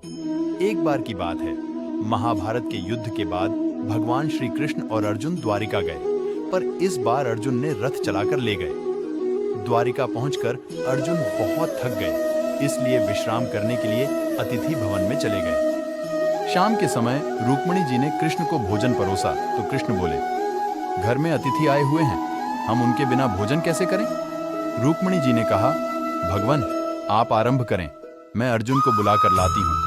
एक बार की बात है, महाभारत के युद्ध के बाद भगवान श्री कृष्ण और अर्जुन द्वारिका गए, पर इस बार अर्जुन ने रथ चलाकर ले गए। द्वारिका पहुंचकर अर्जुन बहुत थक गए, इसलिए विश्राम करने के लिए अतिथि भवन में चले गए। शाम के समय रुक्मिणी जी ने कृष्ण को भोजन परोसा तो कृष्ण बोले, घर में अतिथि आए हुए हैं, हम उनके बिना भोजन कैसे करें? रुक्मिणी जी ने कहा, भगवान आप आरंभ करें, मैं अर्जुन को बुलाकर लाती हूं।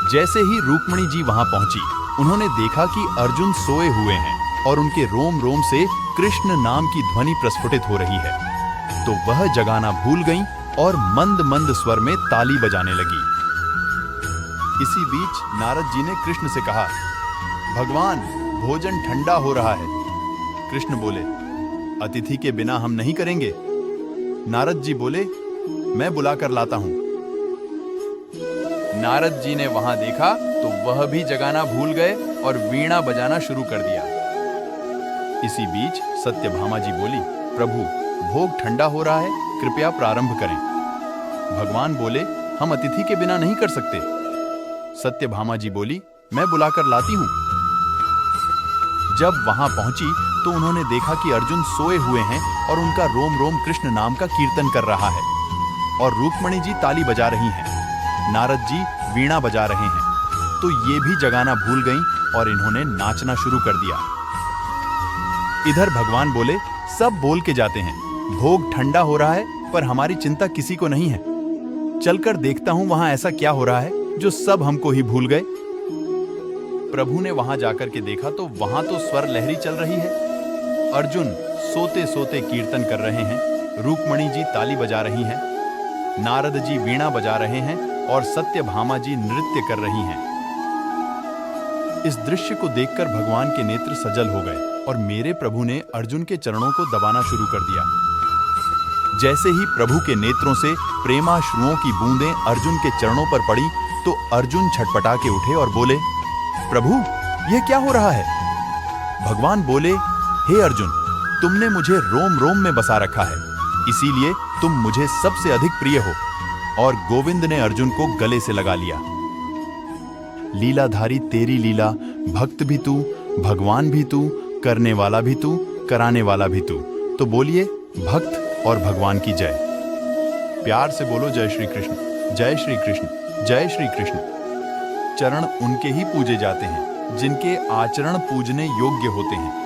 जैसे ही रुक्मिणी जी वहां पहुंची, उन्होंने देखा कि अर्जुन सोए हुए हैं और उनके रोम रोम से कृष्ण नाम की ध्वनि प्रस्फुटित हो रही है। तो वह जगाना भूल गईं और मंद मंद स्वर में ताली बजाने लगी। इसी बीच नारद जी ने कृष्ण से कहा, भगवान भोजन ठंडा हो रहा है। कृष्ण बोले, अतिथि के बिना हम नहीं करेंगे। नारद जी बोले, मैं बुलाकर लाता हूं। नारद जी ने वहां देखा तो वह भी जगाना भूल गए और वीणा बजाना शुरू कर दिया। इसी बीच सत्यभामा जी बोली, प्रभु भोग ठंडा हो रहा है, कृपया प्रारंभ करें। भगवान बोले, हम अतिथि के बिना नहीं कर सकते। सत्यभामा जी बोली, मैं बुलाकर लाती हूं। जब वहां पहुंची तो उन्होंने देखा कि अर्जुन सोए हुए हैं और उनका रोम रोम कृष्ण नाम का कीर्तन कर रहा है और रुक्मिणी जी ताली बजा रही हैं। नारद जी वीणा बजा रहे हैं, तो ये भी जगाना भूल गईं और इन्होंने नाचना शुरू कर दिया। इधर भगवान बोले, सब बोल के जाते हैं, भोग ठंडा हो रहा है, पर हमारी चिंता किसी को नहीं है। चलकर देखता हूं वहां ऐसा क्या हो रहा है जो सब हमको ही भूल गए। प्रभु ने वहां जाकर के देखा तो वहां तो स्वर लहरी चल रही है। अर्जुन सोते सोते कीर्तन कर रहे हैं, रुक्मिणी जी ताली बजा रही हैं, नारद जी वीणा बजा रहे हैं और सत्यभामा जी नृत्य कर रही हैं। इस दृश्य को देखकर भगवान के नेत्र सजल हो गए और मेरे प्रभु ने अर्जुन के चरणों को दबाना शुरू कर दिया। जैसे ही प्रभु के नेत्रों से प्रेमाश्रुओं की बूंदें अर्जुन के चरणों पर पड़ी तो अर्जुन छटपटा के उठे और बोले, प्रभु यह क्या हो रहा है? भगवान बोले, हे अर्जुन, तुमने मुझे रोम रोम में बसा रखा है, इसीलिए तुम मुझे सबसे अधिक प्रिय हो। और गोविंद ने अर्जुन को गले से लगा लिया। लीलाधारी तेरी लीला, भक्त भी तू, भगवान भी तू, करने वाला भी तू, कराने वाला भी तू। तो बोलिए भक्त और भगवान की जय। प्यार से बोलो जय श्री कृष्ण, जय श्री कृष्ण, जय श्री कृष्ण। चरण उनके ही पूजे जाते हैं जिनके आचरण पूजने योग्य होते हैं।